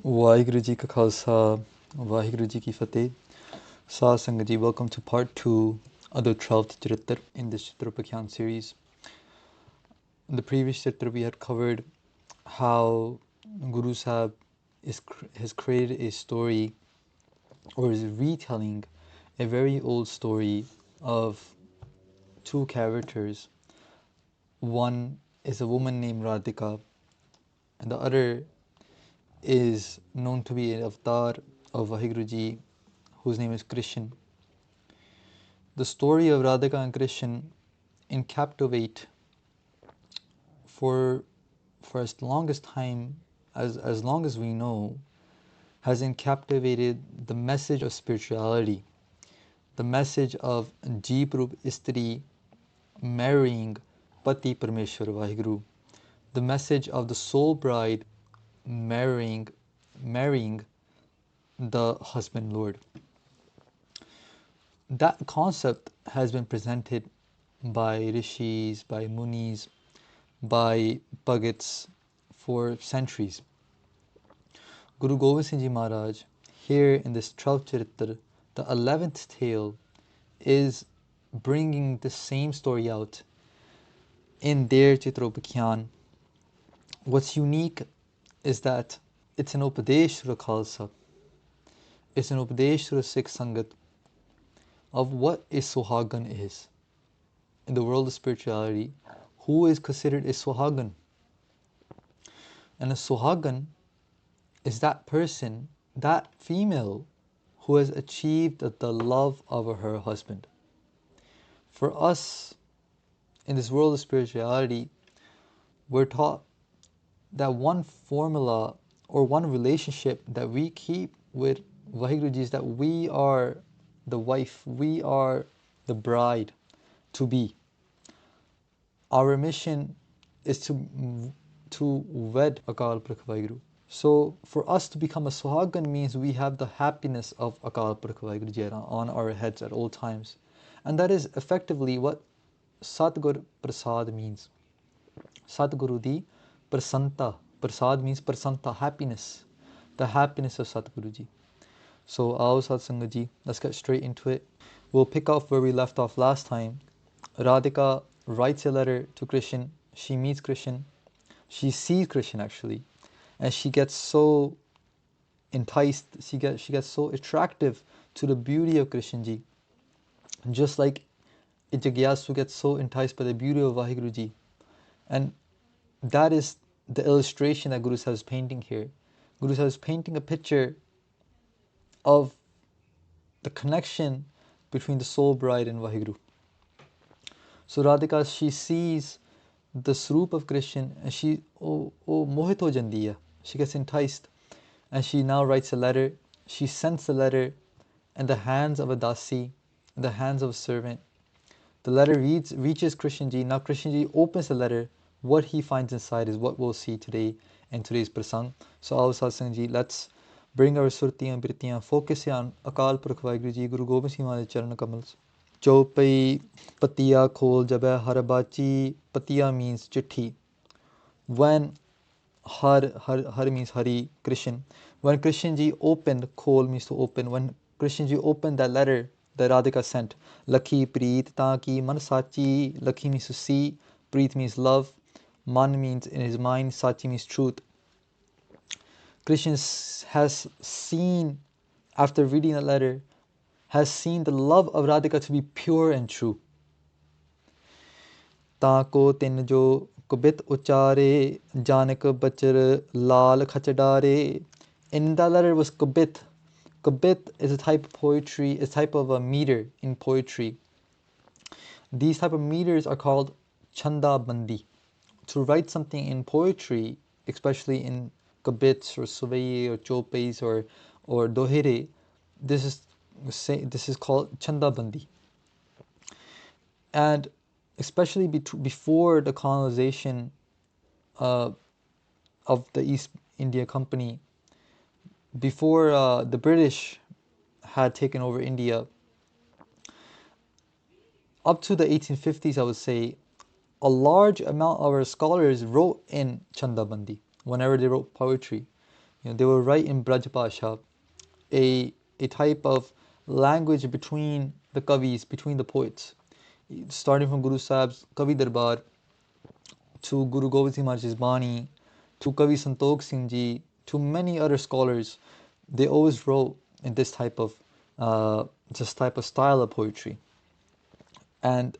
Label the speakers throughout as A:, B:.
A: Waheguru Ji Ka Khalsa, Waheguru Ji Ki Fateh. Saad Sangat Ji, welcome to part 2 of the 12th Charitr in this Charitropakhyan series. In the previous Charitr, we had covered how Guru Sahib has created a story, or is retelling a very old story of two characters. One is a woman named Radhika, and the other is known to be an avatar of Vaheguru Ji, whose name is Krishna. The story of Radhika and Krishna in captivate for as long as time, as long as we know, has encaptivated the message of spirituality, the message of Jeep Rup Istri marrying Pati Parmeshwar Vaheguru, the message of the soul bride marrying the husband Lord. That concept has been presented by rishis, by munis, by bhagats for centuries. Guru Gobind Singh Ji Maharaj, here in this 12th Charitar, the 11th tale, is bringing the same story out in their Charitropakhyan. What's unique is that it's an Upadesh to Khalsa. It's an Upadesh to Sikh Sangat of what a Suhagan is. In the world of spirituality, who is considered a Suhagan? And a Suhagan is that person, that female, who has achieved the love of her husband. For us, in this world of spirituality, we're taught that one formula or one relationship that we keep with Vaheguru Ji is that we are the wife, we are the bride to be. Our mission is to wed Akal Purkh Vaheguru. So for us to become a Suhagan means we have the happiness of Akal Purkh Vaheguru Ji on our heads at all times. And that is effectively what Satgur Prasad means. Satguru Di Prasanta. Prasad means Prasanta, happiness. The happiness of Satguru Ji. So, Aao Sat Sangat Ji, let's get straight into it. We'll pick off where we left off last time. Radhika writes a letter to Krishna. She meets Krishna. She sees Krishna actually. And she gets so enticed, she gets so attractive to the beauty of Krishna Ji. Just like a Jagyasu gets so enticed by the beauty of Vaheguru Ji. And that is the illustration that Guru Sahib is painting here. Guru Sahib is painting a picture of the connection between the soul bride and Vaheguru. So Radhika, she sees the Swarup of Krishna and she mohit ho jandi hai. She gets enticed and she now writes a letter. She sends the letter in the hands of a dasi, in the hands of a servant. The letter reaches Krishna Ji. Now Krishna Ji opens the letter. What he finds inside is what we'll see today in today's prasang. So Aao Sat Sangat Ji, let's bring our surtiyan birtiyan, focus on Akal Purkh Vaheguru Ji, Guru Gobind Singh Maharaj Charan Kamals. Chaupai Patiya Khol Jabe Harabachi. Patiya means chithi. When Har means Hari, Krishna. When Krishna Ji opened, Khol means to open. When Krishna Ji opened that letter that Radhika sent, Lakhi Preet Taki Man Sachi. Lakhi means to see, Preet means love, Man means in his mind, Sachi means truth. Krishna has seen, after reading the letter, has seen the love of Radhika to be pure and true. Tako tin jo kubit uchare, janak bachar lal khachadare. In that letter was kubit. Kubit is a type of poetry, a type of a meter in poetry. These type of meters are called chanda bandi. To write something in poetry, especially in kabits or suvai or chopais or dohere, this is called chanda bandi. And especially before the colonization of the East India Company, before the British had taken over India, up to the 1850s, I would say, a large amount of our scholars wrote in Chandabandi whenever they wrote poetry. They were right in Braj Pasha, a type of language between the kavis, between the poets, starting from Guru Sahib's Kavi Darbar to Guru Gobind Singh Maharaj's Bani, to Kavi Santokh Singh Ji, to many other scholars. They always wrote in this type of style of poetry. And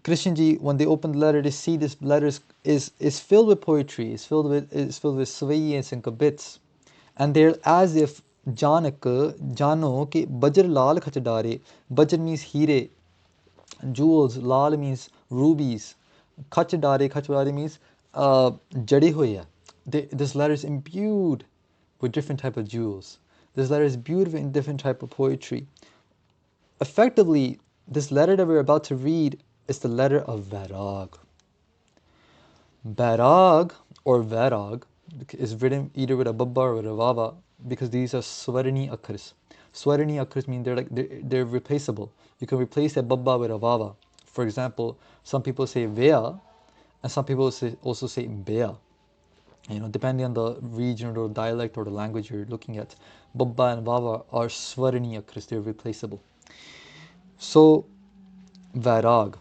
A: Krishna Ji, when they open the letter, they see this letter is filled with poetry, is filled with swayas and kabits, and they're as if Janak Jano ke Bajr Lal Khachdare. Bajr means hire, jewels. Lal means rubies. Khachdare means jade hoya. This letter is imbued with different type of jewels. This letter is beautiful in different type of poetry. Effectively, this letter that we're about to read is the letter of Vairag. Vairag or Vairag is written either with a babba or with a vava because these are Swarni Akharas. Swarni Akharas mean they're replaceable. You can replace a babba with a vava. For example, some people say Vea and some people also say Bea. Depending on the region or dialect or the language you're looking at, babba and vava are Swarni Akharas, they're replaceable. So, Vairag.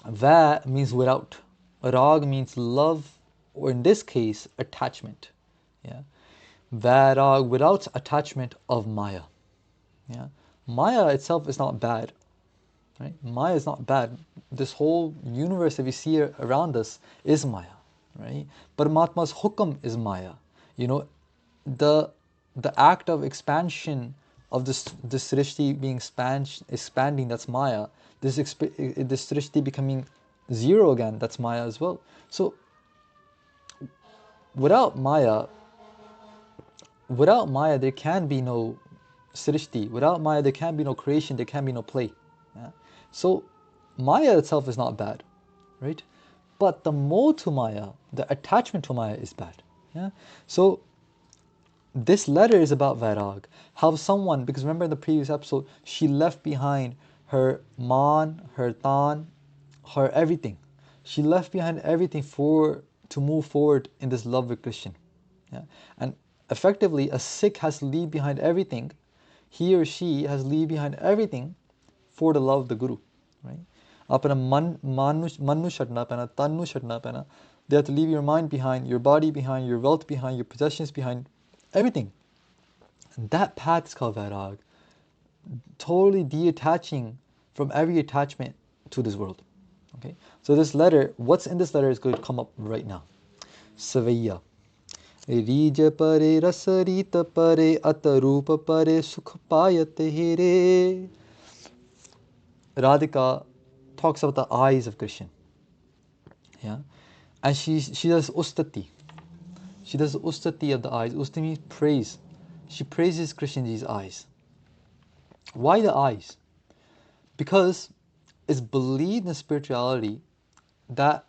A: Va means without. Rag means love, or in this case, attachment. Yeah. Vairag, without attachment of Maya. Yeah. Maya itself is not bad. Right? Maya is not bad. This whole universe that we see around us is Maya. Right? Paramatma's hukam is Maya. The act of expansion of this srishti being expanding, that's Maya. This srishti becoming zero again, that's Maya as well. So without Maya there can be no srishti. Without Maya there can be no creation, there can be no play. Yeah? So Maya itself is not bad, right? But the moh to Maya, the attachment to Maya is bad. Yeah? So this letter is about Vairag. How someone, because remember in the previous episode, she left behind her man, her tan, her everything. She left behind everything to move forward in this love with Krishna. Yeah? And effectively, a Sikh has to leave behind everything. He or she has to leave behind everything for the love of the Guru. Right? Apna man nu chhatna paina, tan nu chhatna paina. They have to leave your mind behind, your body behind, your wealth behind, your possessions behind, everything. And that path is called Vairag. Totally detaching from every attachment to this world. Okay? So this letter, what's in this letter is going to come up right now. Savaya. Rija pare rasarita pare atarupa pare sukh payate here. Radhika talks about the eyes of Krishna. Yeah? And she does ustati. She does ustati of the eyes. Ustati means praise. She praises Krishnaji's eyes. Why the eyes? Because it's believed in spirituality that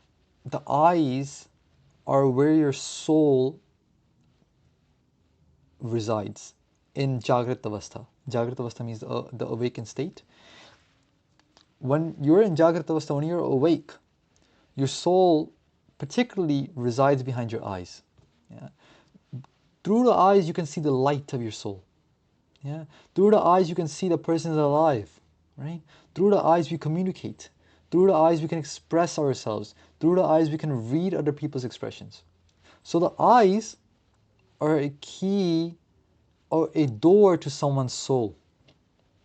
A: the eyes are where your soul resides in Jagrat Avastha. Jagrat Avastha means the awakened state. When you're in Jagrat Avastha, when you're awake, your soul particularly resides behind your eyes. Yeah? Through the eyes, you can see the light of your soul. Yeah? Through the eyes, you can see the person is alive. Right? Through the eyes, we communicate. Through the eyes, we can express ourselves. Through the eyes, we can read other people's expressions. So the eyes are a key or a door to someone's soul.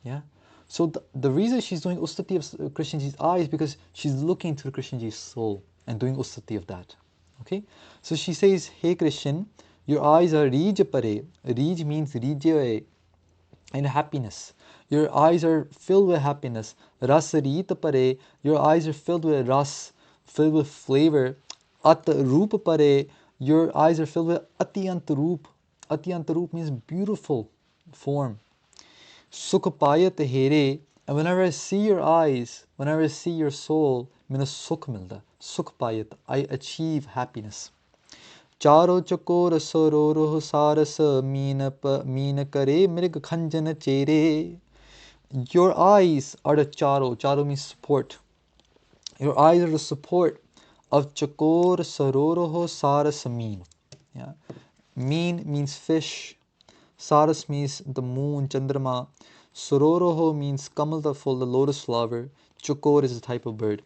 A: Yeah? So the reason she's doing ustati of Krishnaji's eyes is because she's looking to Krishnaji's soul and doing ustati of that. Okay? So she says, hey Krishna, your eyes are rij pare. Rij means rijya and happiness. Your eyes are filled with happiness. Ras reet pare. Your eyes are filled with ras, filled with flavor. At roop pare. Your eyes are filled with atyant roop. Atyant roop means beautiful form. Sukh payat here. And whenever I see your eyes, whenever I see your soul, mera sukh milda. Sukh payat. I achieve happiness. Charo chakor sororo saras mean kare mrig khanjan chere. Your eyes are the charo. Charo means support. Your eyes are the support of chakor sororo saras mean. Yeah. Meen means fish. Saras means the moon, Chandrama. Sororoho means kamal, the full, the lotus flower. Chukor is a type of bird.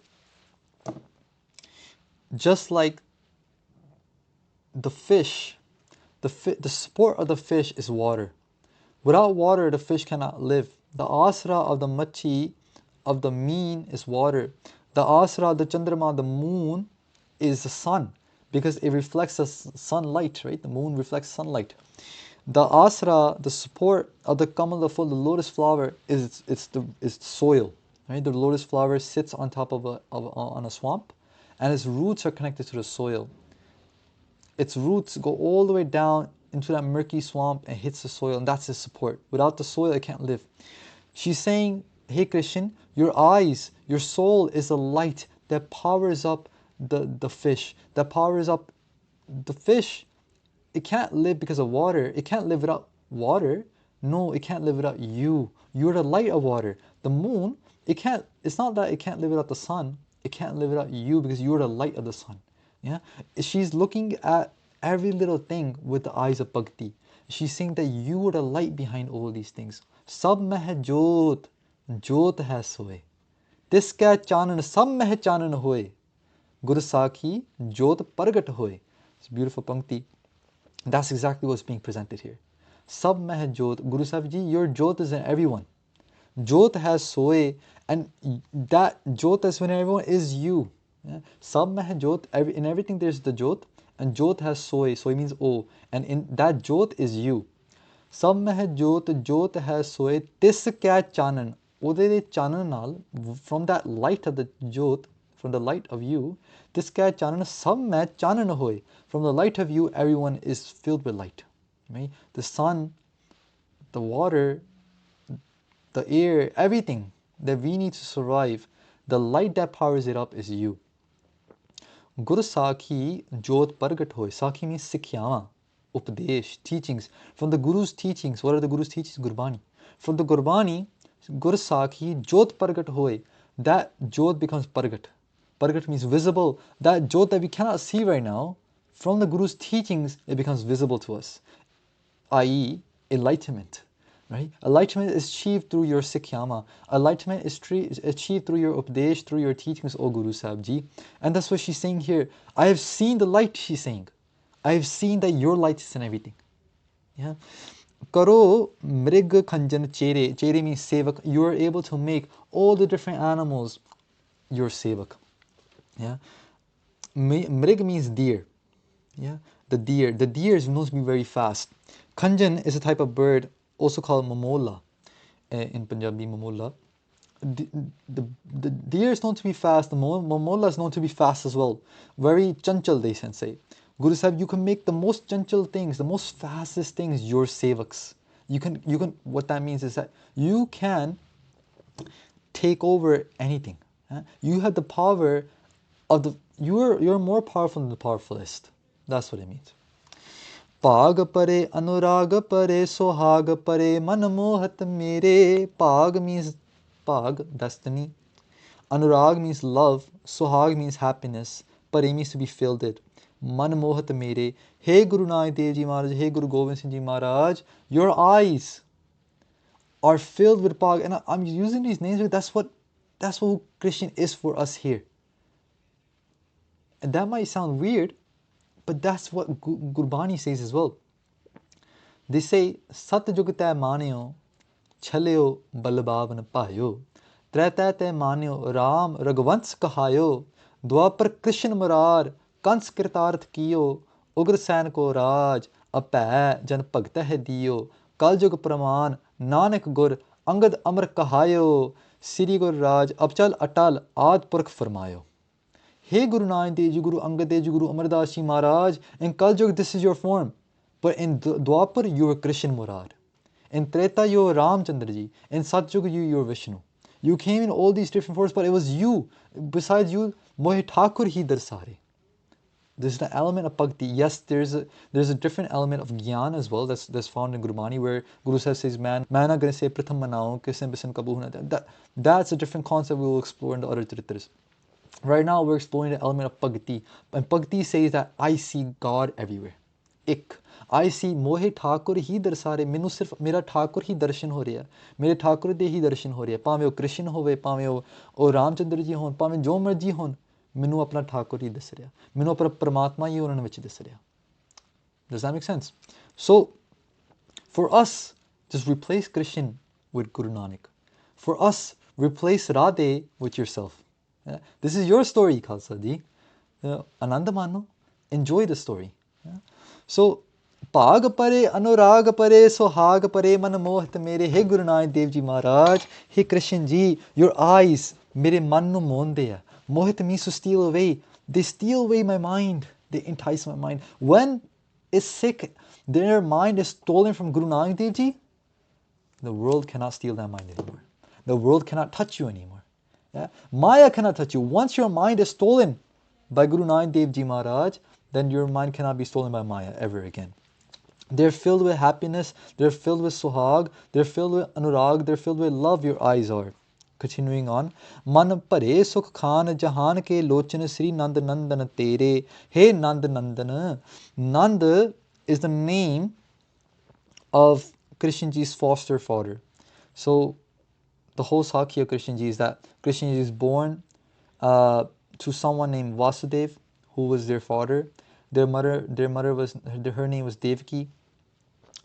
A: Just like the fish, the support of the fish is water. Without water, the fish cannot live. The asra of the machi, of the meen, is water. The asra, the Chandrama, the moon, is the sun because it reflects the sunlight, right? The moon reflects sunlight. The asra, the support of the kamal, the full, the lotus flower, is soil, right? The lotus flower sits on top of on a swamp, and its roots are connected to the soil. Its roots go all the way down into that murky swamp and hits the soil, and that's its support. Without the soil, it can't live. She's saying, hey Christian, your eyes, your soul is a light that powers up the fish, that powers up the fish. It can't live because of water. It can't live without water. No, it can't live without you. You're the light of water. The moon, it's not that it can't live without the sun. It can't live without you because you're the light of the sun. Yeah, she's looking at every little thing with the eyes of bhakti. She's saying that you are the light behind all these things. Sab mein hai jyot, jyot hai soe. Tiska chanan sab mein hai chanan hoye. Guru sakhi jyot pargat hoye. It's a beautiful pankti. That's exactly what's being presented here. Sab mein hai jyot. Guru Sahib Ji, your jyot is in everyone. Jyot has soe, and that jyot that's in everyone is you. Sab mein hai jyot, in everything there's the jyot, and jyot has soe. Soe means oh, and in that jyot is you. Sab mein hai jyot, jyot has soe, tis kya chanan. Ode chanan nal, from that light of the jyot, from the light of you, tis kya chanan, sab mein chanan hoy. From the light of you, everyone is filled with light. Right? The sun, the water, the air, everything that we need to survive, the light that powers it up is you. Guru Sakhi Jyot Pargat Hoy. Sakhi means Sikhyama, Upadesh, teachings. From the Guru's teachings, what are the Guru's teachings? Gurbani. From the Gurbani, Guru Sakhi Jyot Pargat Hoy. That Jyot becomes Pargat. Pargat means visible. That Jyot that we cannot see right now, from the Guru's teachings, it becomes visible to us, i.e., enlightenment. Right? Enlightenment is achieved through your Sikhyama. Enlightenment is achieved through your Upadesh, through your teachings, O Guru Sahib Ji. And that's what she's saying here. I have seen the light, she's saying. I have seen that your light is in everything. Yeah. Karo mrig khanjan chere. Chere means sevak. You are able to make all the different animals your sevak. Yeah. Mrig means deer. Yeah. The deer is known to be very fast. Khanjan is a type of bird, also called mamola, in Punjabi mamola. The deer is known to be fast. The mamola is known to be fast as well. Very chanchal, they say. Guru Sahib, you can make the most chanchal things, the most fastest things, your sevaks. You can. What that means is that you can take over anything. You have the power of the. You're more powerful than the powerfulest. That's what it means. Pag pare anurag pare sohag pare manmohat mere. Pag means pag, destiny. Anurag means love. Sohag means happiness. Pare means to be filled with. Manmohat mere. Hey Guru Nanak Dev Ji Maharaj, hey Guru Gobind Singh Ji Maharaj, your eyes are filled with pag. And I'm using these names because that's what Christian is for us here. And that might sound weird, but that's what Gurbani says as well. They say, Sat jugta manyo, chaleo balbavan payo, treta te manyo, Ram ragvans kahayo, dwapar Krishna murar, kans kritarth kiyo, ugra sain ko raj, apay jan bhagta hai diyo, kal jug praman, nanak gur, angad amar kahayo, Sri Gur Raj, abchal atal, ad purkh farmayo. Hey Guru Nanak Dev Ji, Guru Angad Dev Ji, Guru Amardas Ji Maharaj, in Kaljug this is your form. But in Dwapar you are Krishna Murar. In Treta you are Ramchandra Ji. In Satjug you are Vishnu. You came in all these different forms, but it was you. Besides you, Mohe Thakur hi darsare. There's the element of bhakti. Yes, there's a different element of gyan as well that's found in Gurbani, where Guru Sahib says, man not going to say pratham manao, kisam bisan kabuhna. That's a different concept we will explore in the other Charitras. Right now we're exploring the element of bhakti. And bhakti says that I see God everywhere. ਇੱਕ। I see ਮੋਹੇ Thakur ਹੀ ਦਰਸਾਰੇ, ਮੈਨੂੰ ਸਿਰਫ ਮੇਰਾ ਠਾਕੁਰ ਹੀ ਦਰਸ਼ਨ ਹੋ ਰਿਹਾ, ਮੇਰੇ ਠਾਕੁਰ ਦੇ ਹੀ ਦਰਸ਼ਨ ਹੋ ਰਹੇ, ਭਾਵੇਂ ਉਹ ਕ੍ਰਿਸ਼ਨ ਹੋਵੇ, ਭਾਵੇਂ ਉਹ ਰਾਮਚੰਦਰ ਜੀ ਹੋਣ, ਭਾਵੇਂ ਜੋ ਮਰਜੀ ਹੋਣ, ਮੈਨੂੰ ਆਪਣਾ ਠਾਕੁਰ ਹੀ ਦਿਸ ਰਿਹਾ, ਮੈਨੂੰ ਆਪਣਾ ਪਰਮਾਤਮਾ ਹੀ ਉਹਨਾਂ ਵਿੱਚ ਦਿਸ ਰਿਹਾ। Does that make sense? So for us, just replace Krishna with Guru Nanak. For us, replace Radhe with yourself. Yeah? This is your story, Khalsa ji. Ananda mano, enjoy the story. Yeah? So, Bhag pare, anurag pare, sohag pare, man mohat mere, hey Guru Nanak Dev Ji Maharaj, hey Krishna ji, your eyes, mere man nu mohnde hai. Mohit means to steal away. They steal away my mind. They entice my mind. When is sick, their mind is stolen from Guru Nanak Dev Ji, the world cannot steal that mind anymore. The world cannot touch you anymore. Yeah? Maya cannot touch you. Once your mind is stolen by Guru Nanak Dev Ji Maharaj, then your mind cannot be stolen by Maya ever again. They're filled with happiness, they're filled with suhag, they're filled with anurag, they're filled with love, your eyes are. Continuing on, Man pare sukh khan jahan ke lochana Sri Nand Nandan tere. Hey Nand Nandan. Nand is the name of Krishna Ji's foster father. So the whole Sakya of Krishna Ji is that Krishna Ji is born to someone named Vasudev, who was their father. Their mother was, her name was Devaki.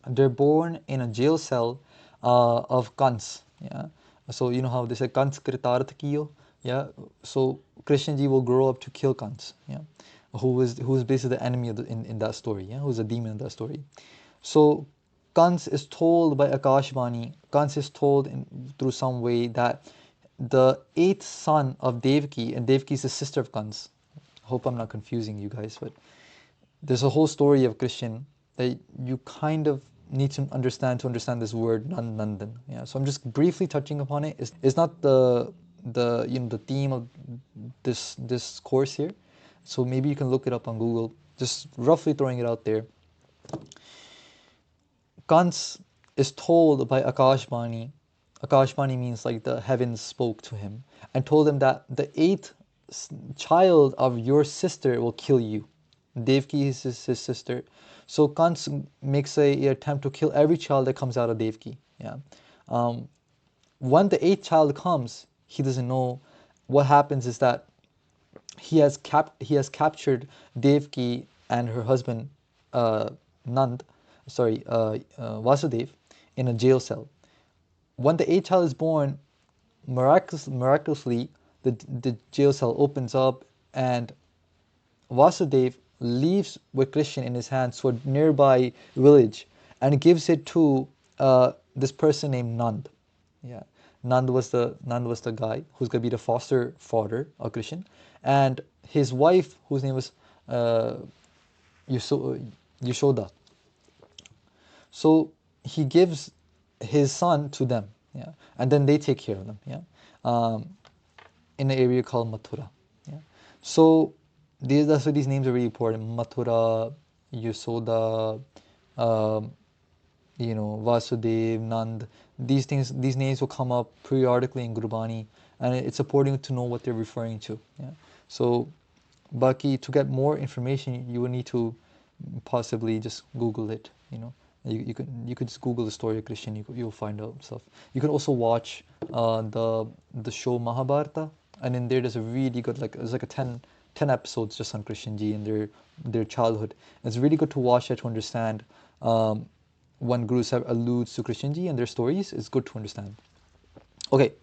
A: They're born in a jail cell of Kans. Yeah. So you know how they say Kans kritarth kiyo. Yeah. So Krishna Ji will grow up to kill Kans. Yeah. Who is basically the enemy of in that story. Yeah. Who's a demon in that story. So Kans is told by Akashvani. Kans is told through some way that the 8th son of Devaki, and Devaki is the sister of Kans. I hope I'm not confusing you guys, but there's a whole story of Krishna that you kind of need to understand this word Nandan. Yeah, so I'm just briefly touching upon it. It's not the theme of this course here. So maybe you can look it up on Google. Just roughly throwing it out there. Kans is told by Akashvani. Akashvani means like the heavens spoke to him and told him that the 8th child of your sister will kill you. Devaki is his sister. So Kans makes an attempt to kill every child that comes out of Devaki. Yeah. When the 8th child comes, he doesn't know. What happens is that he has captured Devaki and her husband Vasudev in a jail cell. When the 8th child is born, miraculously, the jail cell opens up and Vasudev leaves with Krishna in his hands to a nearby village and gives it to this person named Nand. Yeah, Nand was the guy who's going to be the foster father of Krishna, and his wife, whose name was Yashoda. So he gives his son to them, yeah, and then they take care of them, yeah, in an area called Mathura, yeah. So that's why these names are really important: Mathura, Yasoda, Vasudev, Nand. These names will come up periodically in Gurbani, and it's important to know what they're referring to. Yeah. So, Baki, to get more information, you will need to possibly just Google it. You could just Google the story of Krishna. You'll find out stuff. You can also watch the show Mahabharata, and in there's a really good it's like a 10 episodes just on Krishna Ji and their childhood. It's really good to watch that to understand when Guru Sahib alludes to Krishna Ji and their stories. It's good to understand. Okay,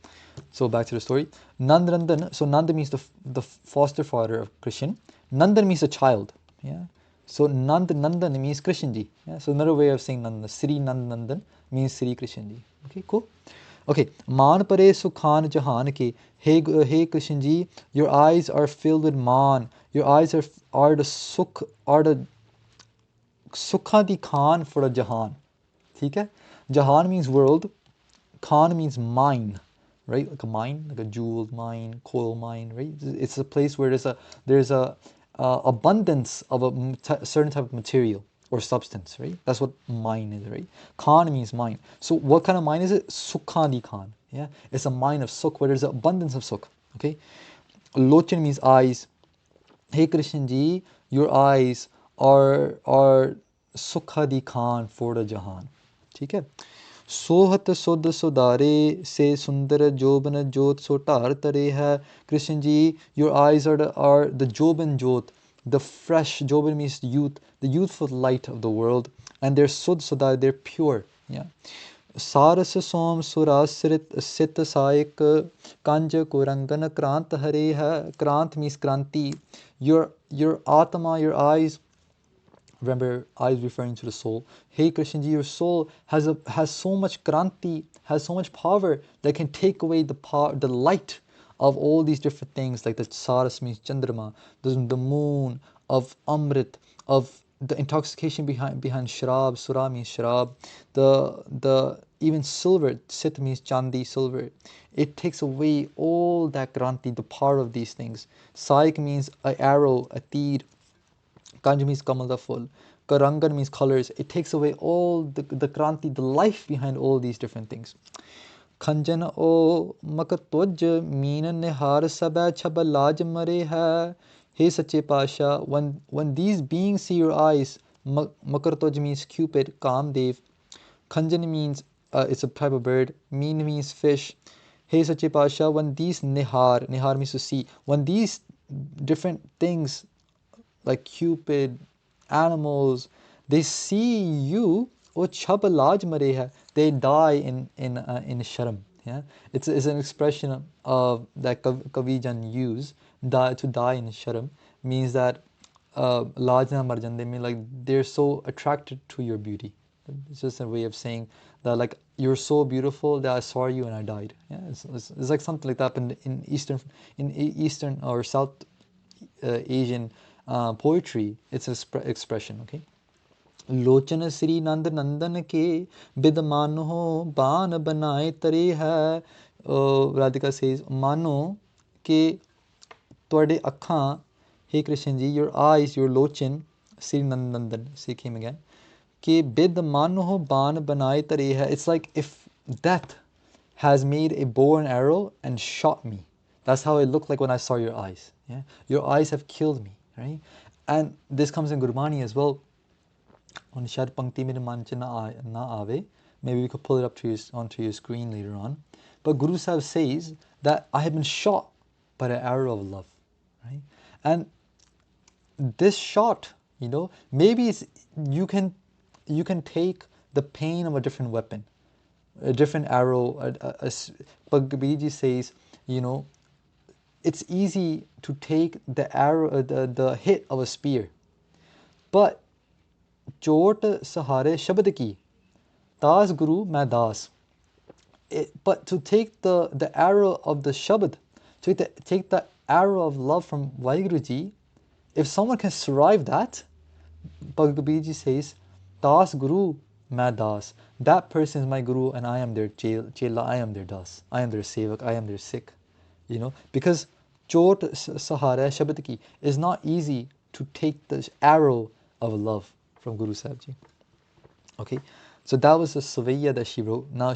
A: so back to the story. Nandanandan. So Nanda means the foster father of Krishna. Nandan means a child. Yeah. So Nandan means Krishna Ji. Yeah? So another way of saying Nandan, Sri Nandanandan means Sri Krishna Ji. Okay, cool. Okay, Man pare sukhan jahan ke. Hey Krishna Ji, your eyes are filled with man. Your eyes are the sukh, are the sukha di khan for the jahan. Okay? Jahan means world. Khan means mine, right? Like a mine, like a jeweled mine, coal mine, right? It's a place where there's a abundance of a certain type of material or substance, right? That's what mine is, right? Khan means mine. So what kind of mine is it? Sukhadi Khan. Yeah, it's a mine of sukh where there's an abundance of sukh. Okay, Lochan means eyes. Hey Krishna Ji, your eyes are सुखा दी Khan for the jahan. ठीक है. सोहत सुध सुधारे से सुंदर जोबन जोत सो ढार तरे है. Krishna ji, your eyes are the joban jot, the fresh. Joban means youth, the youthful light of the world, and they're sudh sudhar, they're pure. Yeah. सारस सोम सुरासृत सित सायक कंज कुरंगन क्रांत हरे है. Krant means kranti. Your atma, your eyes. Remember, eyes referring to the soul. Hey Krishna ji, your soul has so much kranti, has so much power that can take away the power, the light of all these different things, like the saras means chandrama, the moon, of amrit, of the intoxication behind shrab. Sura means shrab. The even silver, sit means chandi, silver. It takes away all that kranti, the power of these things. Saik means an arrow, a tir. Kanji means Kamal full. Karangan means colors. It takes away all the kranti, the life behind all these different things. Khanjan o makatoj mean nihar sabha chaba laj mare hai. Hey Sache Pasha, when these beings see your eyes, Makartoj means Cupid, Kamdev. Khanjan means it's a type of bird. Meen means fish. Hey Sache Pasha, when these nihar means to see, when these different things like Cupid, animals, they see you, oh chabalaj mare hai, they die in sharam. Yeah, it's an expression of that Kavijan use. To die in sharam means that laj na mar jande, mean like they're so attracted to your beauty. It's just a way of saying that, like, you're so beautiful that I saw you and I died. Yeah, it's like something like that in Eastern or South Asian poetry. It's an expression. Okay. लोचन श्री नंद नंदन के बिद मानो बान बनाए तरे है. Radhika says, मानो के ਤੁਹਾਡੇ ਅੱਖਾਂ, hey Krishna ji, your eyes, your lochan, Sri Nandan, see him again, ke bid mano ban banai tare hai. It's like if death has made a bow and arrow and shot me. That's how it looked like when I saw your eyes. Yeah, your eyes have killed me, right? And this comes in Gurbani as well. On shad pankti mere man ch na aave. Maybe we could pull it up to onto your screen later on. But Guru Sahib says that I have been shot by an arrow of love, right? And this shot, maybe you can take the pain of a different weapon, a different arrow. But Kabirji says, it's easy to take the arrow, the hit of a spear, but chot sahare shabad ki, das guru main das. But to take the arrow of the shabad, to take the arrow of love from Vaheguruji, if someone can survive that, Bhagavad Gita says, Das Guru main das. That person is my guru and I am their chela, I am their das. I am their sevak, I am their sikh. Because chot sahara shabad ki is not easy to take the arrow of love from Guru Sahib Ji. Okay, so that was the Savaya that she wrote. Now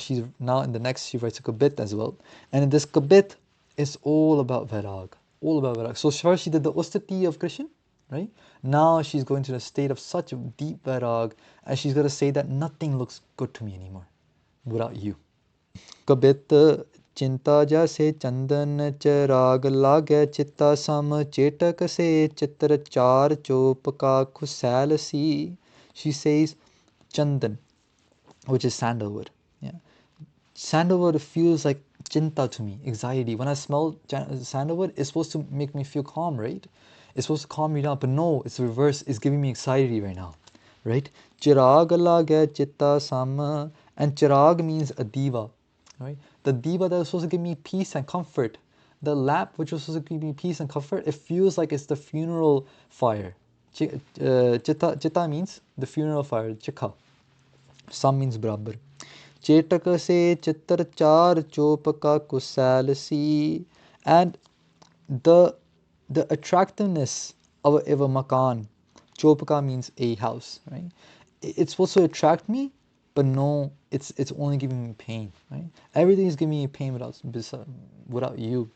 A: in the next she writes a kabit as well. And in this kabit, it's all about Vairag. All about Vairag. So first she did the Ustati of Krishna, right? Now she's going to the state of such a deep Vairag, and she's going to say that nothing looks good to me anymore without you. Kabit चिंता जैसे चंदन चराग लागे चित्ता सम चेटक से चित्र चार chop का खुसैल सी. She says chandan, which is sandalwood. Yeah, sandalwood feels like chinta to me, anxiety. When I smell sandalwood, it's supposed to make me feel calm, right? It's supposed to calm me down, but no, it's the reverse. It's giving me anxiety right now, right? Chirag lage chitta sama, and chirag means a diva, right? The diva that was supposed to give me peace and comfort, the lamp which was supposed to give me peace and comfort, it feels like it's the funeral fire. Chitta means the funeral fire, chikha. Sam means barabar. Chetak se chittar char chopaka kusal si. And the attractiveness of a makan, chopaka means a house, right? It's supposed to attract me, but no, it's only giving me pain, right? Everything is giving me pain without you.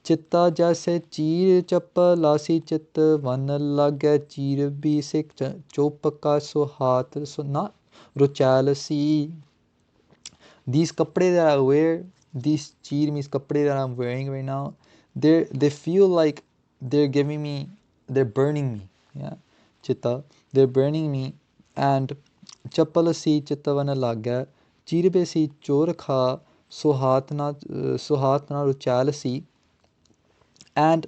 A: चित्ता जैसे चीर चप लासी चित one लागे चीर भी सिक chop का सो हाथ so not रुचैलसी. These kapde that I wear, these cheer means kapde that I'm wearing right now, they feel like they're giving me, they're burning me. Yeah, chitta, they're burning me. And chappal si chittavana lagya, chirbe si chor kha, sohat na ruchal si, and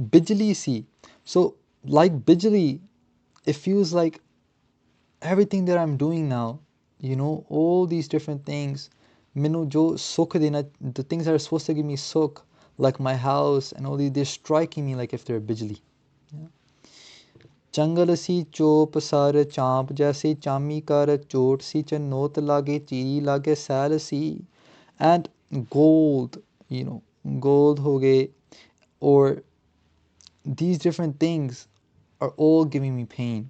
A: bijli si. So like bijli, it feels like everything that I'm doing now, all these different things, minu jo sukh dena, the things that are supposed to give me sukh, like my house and all these, they're striking me like if they're bijli. Yeah. Changal si chop sar champ jaise chami kar chot si chanot lage chiri lage sal si. And gold, gold hoge, or these different things are all giving me pain.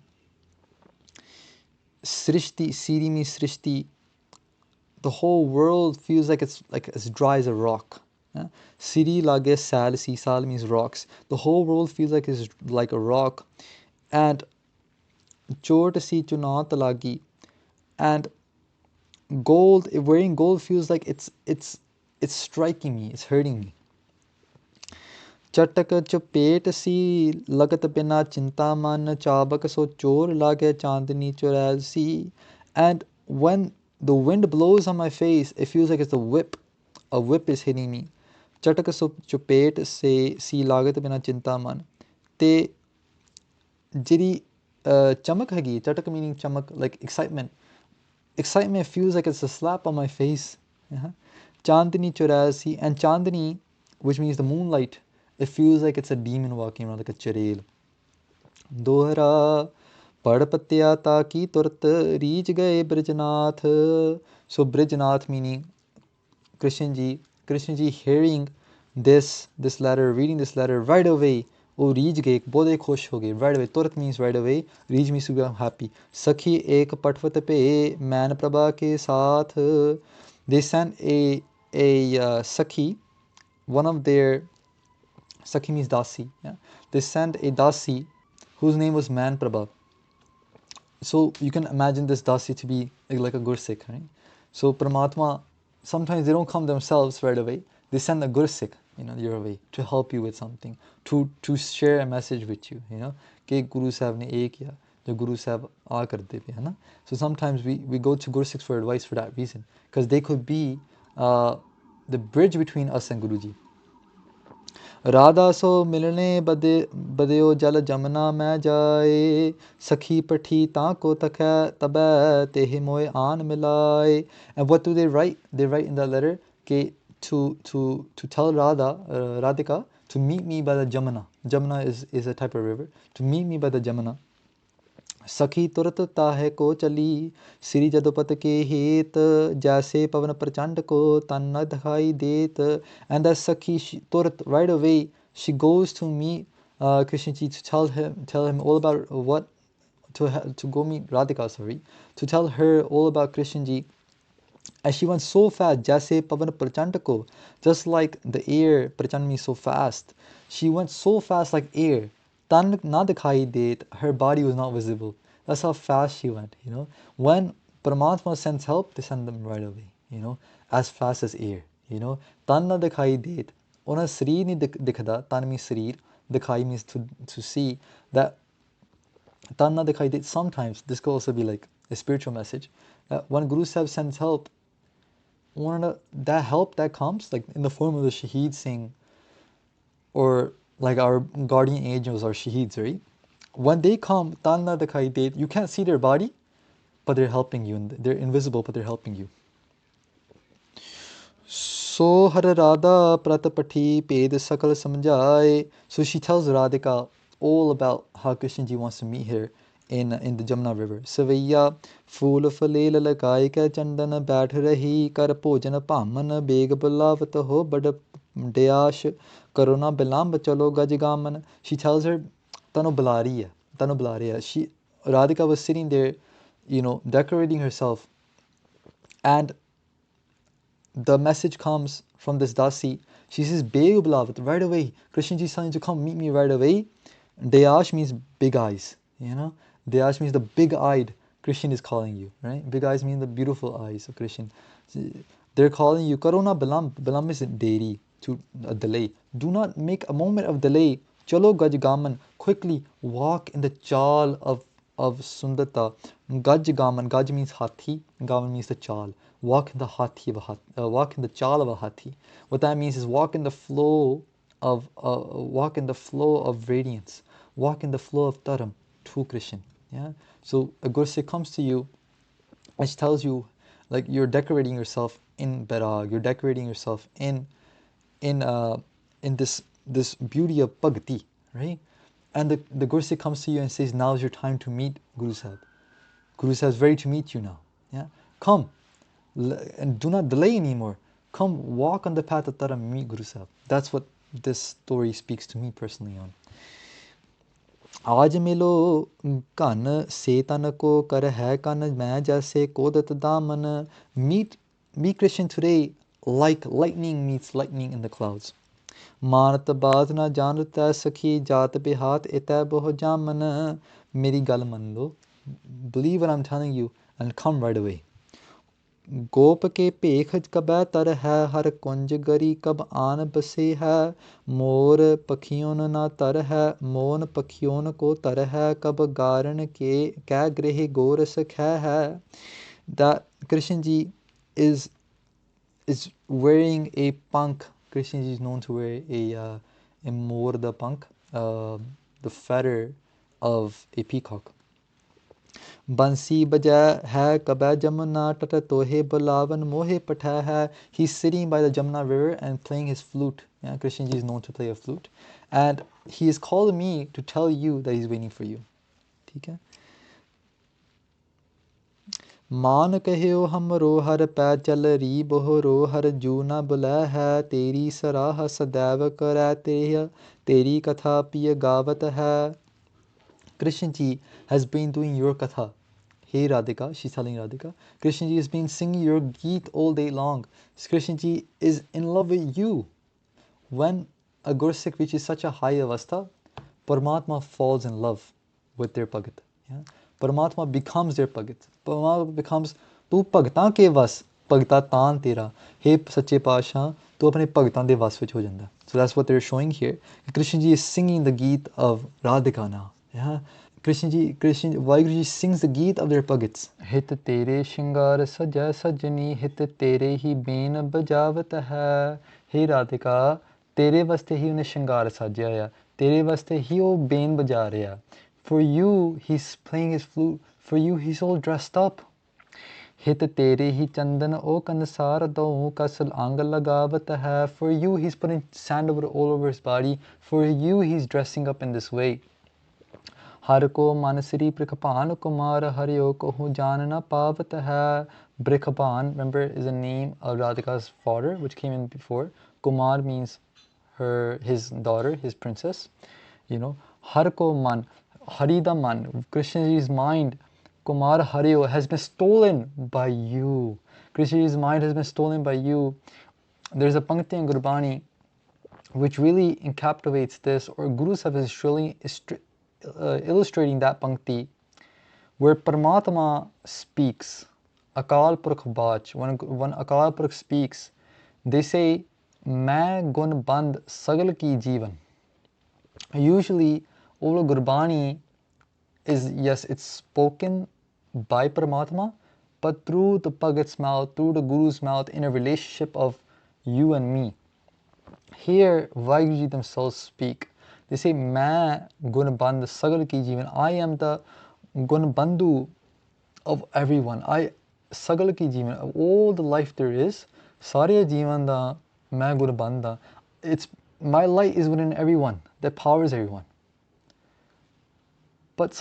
A: Srishti, Siri means Srishti. The whole world feels like it's as dry as a rock. Yeah? Siri lage sal, si sal means rocks. The whole world feels like it's like a rock. And chot si chunat lagi. And gold, wearing gold feels like it's striking me, it's hurting me. चटक चपेट सी लगत बिना चिंता मन चाबक सो चोर लागे चांदनी चुड़ैल सी. And when the wind blows on my face, it feels like it's a whip. A whip is hitting me. चटक सो चपेट से सी लागत बिना चिंता मन. ते ਜਿਹੜੀ ਚਮਕ ਹੈਗੀ, ਚਟਕ meaning ਚਮਕ, like excitement feels like it's a slap on my face. Chandni chorasi, and Chandni, which means the moonlight, it feels like it's a demon walking around, like a churel. Dohra pad patya taki turat reach gaye Brijnath. So Brijnath meaning Krishna ji hearing this letter, reading this letter right away. Oh, reach gay, bode khosh ho gaye right away. Turat means right away. Reach means to be happy. Sakhi ek patvat pe man prabha ke saath. They sent a Sakhi, one of their, Sakhi means Dasi. Yeah? They sent a Dasi whose name was Man Prabha. So you can imagine this Dasi to be like a Gursikh, right? So Paramatma, sometimes they don't come themselves right away. They send a Gursikh, your way, to help you with something, to share a message with you, Ke Guru Sahib ne ek kiya, the Guru Sahib aa kar de pe, hai na? So sometimes we go to Gursikhs for advice for that reason, because they could be the bridge between us and Guruji. Radha सो मिलने बदयो जल जमना मैं जाए सखी पठी ताको तकै तबै तेहि मोए आन मिलाए. And what do they write? They write in that letter to tell Radhika to meet me by the Jamuna. Jamuna is a type of river. To meet me by the Jamuna. सखी तुरत ताहे को चली श्री जदुपत के हेत जैसे पवन प्रचंड को तन न दिखाई देत. And that Sakhi turat, right away she goes to meet Krishna ji, to tell him all about what to go meet Radhika, to tell her all about Krishna ji. And she went so fast, jaise pavan prachand ko, just like the air. Prachand means so fast. She went so fast like air. Tan na dikhai det, her body was not visible. That's how fast she went, When Paramatma sends help, they send them right away, as fast as air, Tan na dikhai det, ona srir ni dikhda, tan means srir, dikhai means to see. That tan na dikhai det, sometimes this could also be like a spiritual message. When Guru Sahib sends help, that help that comes like in the form of the Shaheed Singh, or like our guardian angels, or Shaheeds, right? When they come, Tanna Dakhai Det, you can't see their body, but they're helping you, and they're invisible, but they're helping you. So Har Radha Pratapati Ped Sakal Samjai. So she tells Radhika all about how Krishna ji wants to meet her in the Jamuna river. Savaiya Fool Falel Lakai Ka Chandana Bath Rahi Kar Pojana Paman Beg Bulavat Ho Bad Deash Karuna Bilamb Chalo Gajigaman. She tells her Tano Balariya. Tano Balariya. Radhika was sitting there, decorating herself, and the message comes from this Dasi. She says, Beg beloved, right away. Krishna ji is telling you to come meet me right away. Dayash means big eyes, you know. Dayash means the big-eyed Krishna is calling you, right? Big eyes mean the beautiful eyes of Krishna. They're calling you. Karuna bilamb. Bilamb is deri, to a delay. Do not make a moment of delay. Chalo gaj gaman. Quickly walk in the chal of Sundata. Gaj gaman. Gaj means hathi. Gaman means the chal. Walk in the hathi of a walk in the chal of a hathi. What that means is walk in the flow of radiance. Walk in the flow of dharam to Krishna. Yeah. So a Gursikh comes to you, which tells you, like, you're decorating yourself in Bairag, you're decorating yourself in this beauty of bhakti, right? And the Gursikh comes to you and says, now's your time to meet Guru Sahib. Guru Sahib is ready to meet you now. Yeah, come and do not delay anymore. Come walk on the path of Dharam and meet Guru Sahib. That's what this story speaks to me personally on. आज मिलो कन से तन को कर है कन मैं जैसे कोदत दामन. Meet Krishna today like lightning meets lightning in the clouds. मानत बात ना जानता सखी जात बिहात इतै बहु जामन. मेरी गल मन लो. Believe what I'm telling you and come right away. गोप के पेख कबै तर है हर कुंज गरी कब आन बसे है. मोर पखियोन ना तर है मोन पखियोन को तर है कब गारन के कै गृह गोर सखै है. That Krishna ji is wearing a pank. Krishna ji is known to wear a mor the pank, the feather of a peacock. Bansi baja hai kabha jamna tata tohe bulavan mohe patha hai. He's sitting by the Jamna river and playing his flute. Yeah, Krishna ji is known to play a flute. And he is calling me to tell you that he's waiting for you. ठीक है? मान कहो हमरो हर पै चल री बोहरो हर जू ना बुलै है. तेरी सराह सदैव करै तेरी katha पिय गावत है. Krishna ji has been doing your katha. Hey Radhika, she's telling Radhika, Krishna ji has been singing your geet all day long. Krishna ji is in love with you. When a Gursikh reaches such a high avastha, Paramatma falls in love with their Bhagat. Yeah? Paramatma becomes their Bhagat. Paramatma becomes, tu Bhagtan ke vas, Bhagta taan tera. Hey Sache Pasha, tu apne Bhagtan de vas vich ho janda. So that's what they're showing here. Krishna ji is singing the geet of Radhika now. Yeah? Vaheguru ji sings the geet of their Bhagats. Hit tere shingar sajja sajjani, hit tere hi been bajavat hai. Hey Radhika, tere vaste hi unhe shingar sajjya ya. Tere vaste hi oh been baja reha. For you, he's playing his flute. For you, he's all dressed up. Hit tere hi chandan o kansar do kasal ang lagavat hai. For you, he's putting sandalwood all over his body. For you, he's dressing up in this way. हर को मन श्री ब्रिखपान कुमार हरियो को जानना पावत है. Brikhapan, remember, is a name of Radhika's father, which came in before. Kumar means his daughter, his princess. You know, Har ko man, Harida man, Krishnaji's mind, Kumar Hariyo, has been stolen by you. Krishnaji's mind has been stolen by you. There's a Pankti in Gurbani which really encapsulates this, or Guru Sahib is really illustrating that Pankti, where Paramatma speaks, Akal Purkh Bach, when Akal Purkh speaks, they say, Main gun band sagal ki jeevan. Usually, all Gurbani is, yes, it's spoken by Paramatma, but through the Bhagat's mouth, through the Guru's mouth, in a relationship of you and me. Here, Vaheguru ji themselves speak. They say, Main Gunband Sagal ki Jeevan. I am the Gunbandhu of everyone. Sagal ki Jeevan, of all the life there is, Sarya Jeevan da Main Gunbandha. My light is within everyone, that powers everyone. But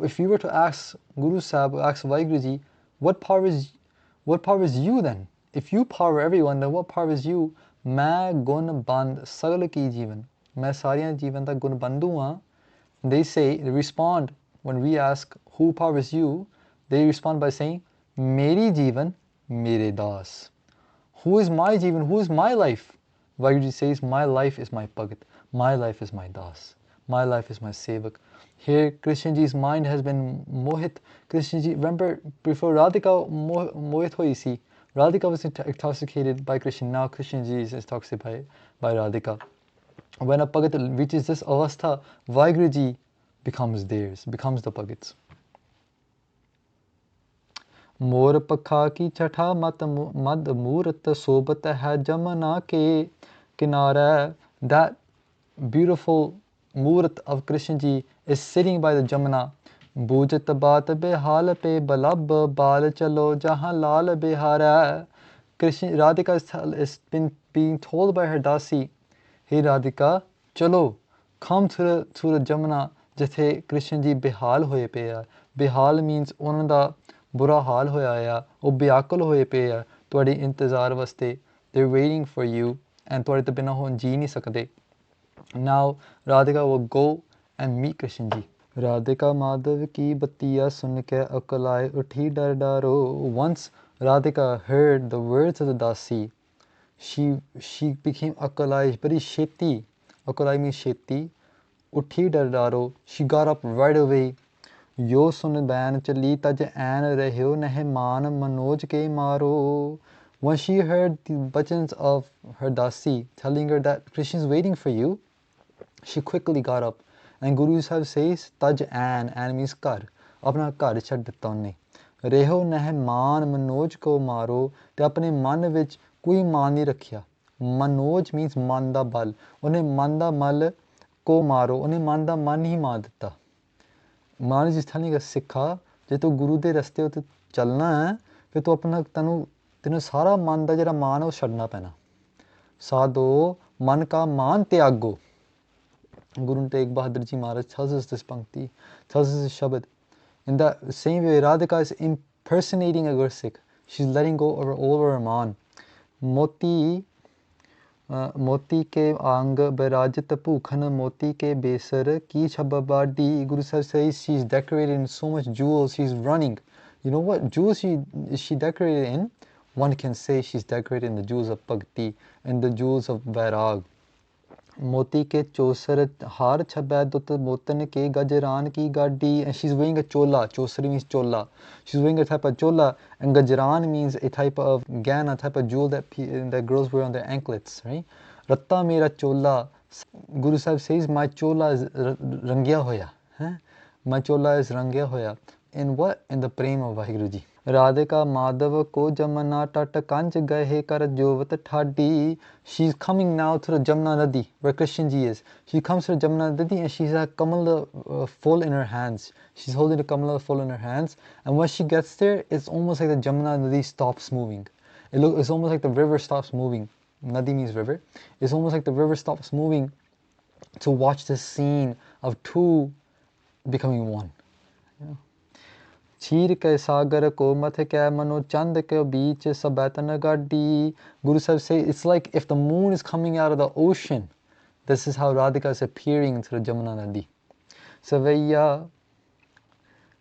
A: if you were to ask Guru Sahib, ask Vaheguru ji, what powers you then? If you power everyone, then what powers you? Main gun band sagal ki jeevan. Main sariyan jeevan da gun bandhu haan. They respond, when we ask who powers you, they respond by saying, Meri jeevan, mere das. Who is my Jeevan? Who is my life? Vaheguru says, my life is my Bhagat. My life is my Das. My life is my Sevak. Here, Krishna Ji's mind has been mohit. Krishna Ji, remember, before Radhika mohit hoi si, Radhika was intoxicated by Krishna. Now Krishna Ji is intoxicated by Radhika. When a Bhagat reaches this avastha, Vaheguru Ji becomes theirs, becomes the Bhagats. मोर पखा की छठा मत मद मूरत सोबत है जमुना के किनारे. That beautiful Murat of Krishna Ji is sitting by the Jamuna. Bujat baat behal pe balab bal chalo jahan lal bihara. Krishna Radhika is being told by her Dasi, hey Radhika, chalo, come to the Jamuna jithe Krishna Ji behal hoye pe hai. Behal means ਉਹਨਾਂ ਦਾ ਬੁਰਾ ਹਾਲ ਹੋਇਆ ਆ, ਉਹ ਬਿਆਕੁਲ ਹੋਏ ਪਏ ਆ ਤੁਹਾਡੇ ਇੰਤਜ਼ਾਰ ਵਾਸਤੇ. They're waiting for you and ਤੁਹਾਡੇ ਤੋਂ ਬਿਨਾਂ ਹੁਣ ਜੀ ਨਹੀਂ ਸਕਦੇ. Now Radhika will go and meet Krishna Ji. Radhika Madhav ki batiya sun ke akalai uthi dar daro. Once Radhika heard the words of the Dasi, she became akalai, very sheti. Akalai means sheti. Uthi dar daro. She got up right away. Yo sun bain chali taj ain rahyo nehman manoj ke maro. When she heard the bachans of her Dasi telling her that Krishna is waiting for you, she quickly got up. And Guru Sahib says, taj ain means kar. Apna kar chhad ditta unne. Reho nehman manoj ko maro. Te apne man vich koi maan nahi rakhya. Manoj means man da bal. Unhe man da mal ko maro. Unhe man da man hi maar ditta. Maharaj is telling us, Sikha, ਜੇ ਤੂੰ ਗੁਰੂ ਦੇ ਰਸਤੇ ਉੱਤੇ ਚੱਲਣਾ ਹੈ ਫਿਰ ਤੂੰ ਆਪਣਾ ਤੈਨੂੰ ਸਾਰਾ ਮਨ ਦਾ ਜਿਹੜਾ ਮਾਨ ਹੈ ਉਹ ਛੱਡਣਾ ਪੈਣਾ. ਸਾਧੋ ਮਨ ਕਾ ਮਾਨ ਤਿਆਗੋ. Guru Tegh Bahadur Ji Maharaj tells us this pankti, tells us this shabad. In the same way, Radhika is impersonating a Gursik. She's letting go of all of her man. Moti ke ang berajit pukhan moti ke besar ki chababadi. Guru Sahib says she's decorated in so much jewels, she's running. You know what jewels is she decorated in? One can say she's decorated in the jewels of Bhakti and the jewels of Vairag. Moti ke chosar har chabad dut motan ke gajran ki gadi. And she's wearing a chola. Chosari means chola. She's wearing a type of chola, and gajran means a type of gan, a type of jewel that girls wear on their anklets, right? Ratta mera chola. Guru Sahib says, my chola is rangya hoya. My chola is rangya hoya. In what? In the prem of Vaheguru Ji. Radhika Madhav ko Jamana tat kanj gahe kar jovat thadi. She's coming now to the Jamna Nadi where Krishna Ji is. She comes to the Jamna Nadi and she's a Kamala full in her hands. She's holding the Kamala full in her hands, and when she gets there, it's almost like the Jamna Nadi stops moving. It's almost like the river stops moving. Nadi means river. It's almost like the river stops moving to watch this scene of two becoming one. Yeah. Chir ke sagar ko math kya mano chand ke beech sabatan gadi. Guru Sahib say it's like if the moon is coming out of the ocean. This is how Radhika is appearing into the Jamuna Nadi. Savaiya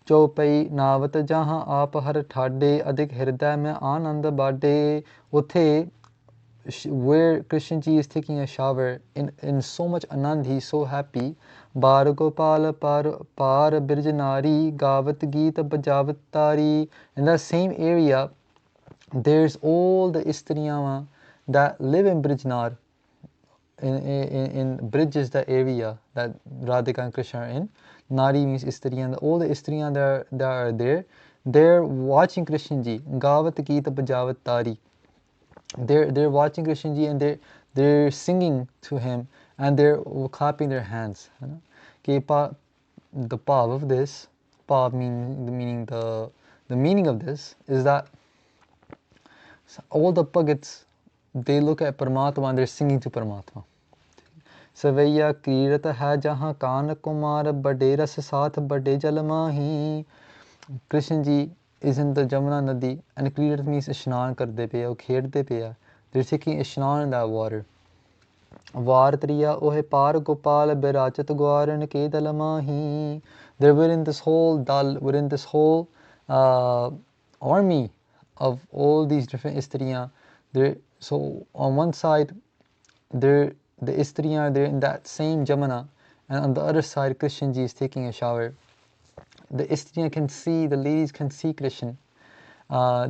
A: chaupai navat jahan aap har thade adik hirday mein anand bade. Uthe where Krishna Ji is taking a shower in so much anand, he's so happy. Bar Gopal par birjanari gavat geet bajavat tari. In that same area, there's all the istriyan that live in Brijnar. In Brij is the area that Radhika and Krishna are in. Nari means istriyan. All the istriyan that are there, they're watching Krishna Ji. Gavat geet bajavat tari. They're watching Krishna Ji and they're singing to him and they're clapping their hands. The pav of this, the meaning of this is that all the Bhagats, they look at Paramatma and they're singing to Paramatma. Savaiya Krirat hai jahan kaan kumar bade ras saath bade jal mahi. Krishna Ji is in the Jamuna Nadi, and Krirat means ishnan karde pe, khedde pe. They're taking ishnan in that water. Vartriya ohe par gopal berachat gwaran ke dalamahi. They're within this whole dal, army of all these different istriyan. So on one side, the Istriyan are there in that same Jamuna, and on the other side, Krishna ji is taking a shower. The Istriyan can see, the ladies can see Krishna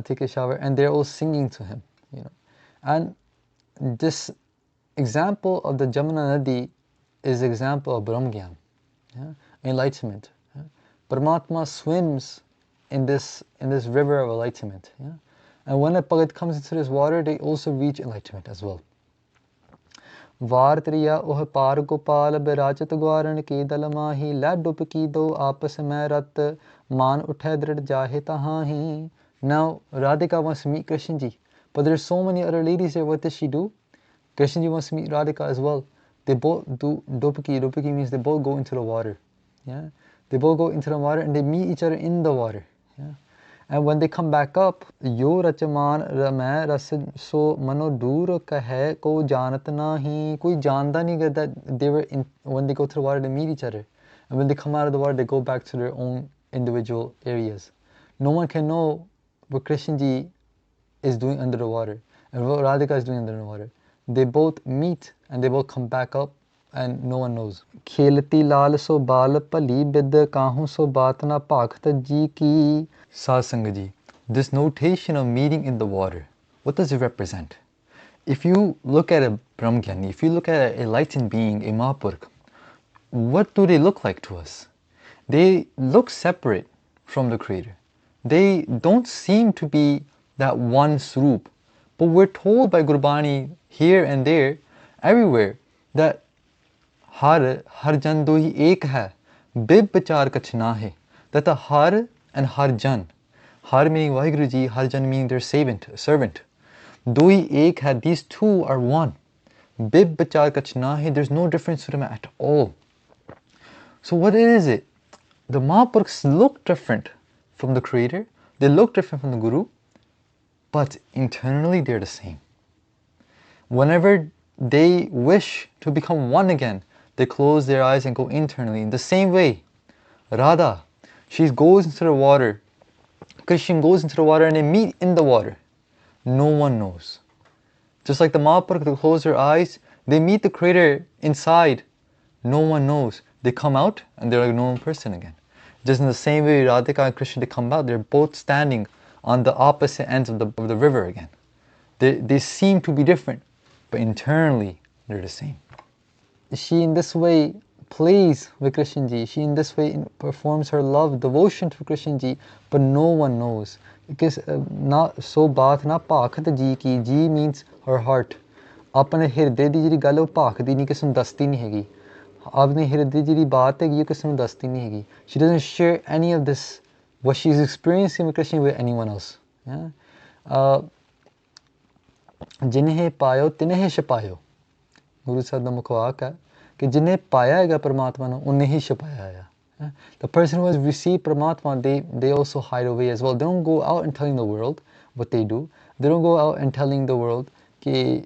A: take a shower, and they're all singing to him, you know. And this example of the Jamuna Nadi is example of Brahmgyan, yeah? Enlightenment. Yeah? Paramatma swims in this river of enlightenment. Yeah? And when a Bhagat comes into this water, they also reach enlightenment as well. Vartriya oh par gopal birajat gwaran ki dalamahi la dupki do apas mein rat man uthe drid jahe tahahi. Now Radhika wants to meet Krishna ji, but there's so many other ladies there. What does she do? Krishna ji wants to meet Radhika as well. They both do dupki. Dupki means they both go into the water. Yeah, they both go into the water and they meet each other in the water. Yeah. And when they come back up, yo rachaman ramay ras so mano dur kahe ko janat nahi. Koi janda nahi that they were in, when they go to the water they meet each other, and when they come out of the water they go back to their own individual areas. No one can know what Krishna ji is doing under the water and what Radhika is doing under the water. They both meet and they both come back up, and no one knows. Khelati lal so bal pali bid kahu so baat na bhakt ji ki. Sasangaji, this notation of meeting in the water, what does it represent? If you look at a Brahmgyani, if you look at an enlightened being, a Mahapurush, what do they look like to us? They look separate from the Creator. They don't seem to be that one Swarup. But we're told by Gurbani here and there, everywhere, that har jan do hi ek hai, bib bachar kach na hai. That the har and Harjan, Har meaning Vaheguru Ji, Harjan meaning their servant. Doi ek hai, these two are one. Bib bachar kach nahi, there's no difference to them at all. So what is it? The Mahapurushs look different from the Creator, they look different from the Guru, but internally they're the same. Whenever they wish to become one again, they close their eyes and go internally. In the same way, Radha, she goes into the water, Krishna goes into the water, and they meet in the water. No one knows. Just like the Mahapurush, they close their eyes, they meet the Creator inside. No one knows. They come out and they're like no one person again. Just in the same way Radhika and Krishna, they come out, they're both standing on the opposite ends of the river again. They seem to be different, but internally they're the same. She in this way plays with Krishna ji. She in this way performs her love, devotion to Krishna ji, but no one knows. Because not so baat na bhakt ji ki. Ji means her heart. Apne hirde di jiri gal bhakdi nahi, kisam dasti nahi hegi. Apne hirde jiri baat hai, kisam dasti nahi hegi. She doesn't share any of this, what she's experiencing with Krishna, with anyone else. Yeah? Jinhe payo tinhe shapayo. Guru Sahib da mukhwak hai कि जिन्हें पाया है परमात्मा ने उन्हें ही छुपाया है. The person who has received Paramatma, they also hide away as well. They don't go out and telling the world what they do. They don't go out and telling the world कि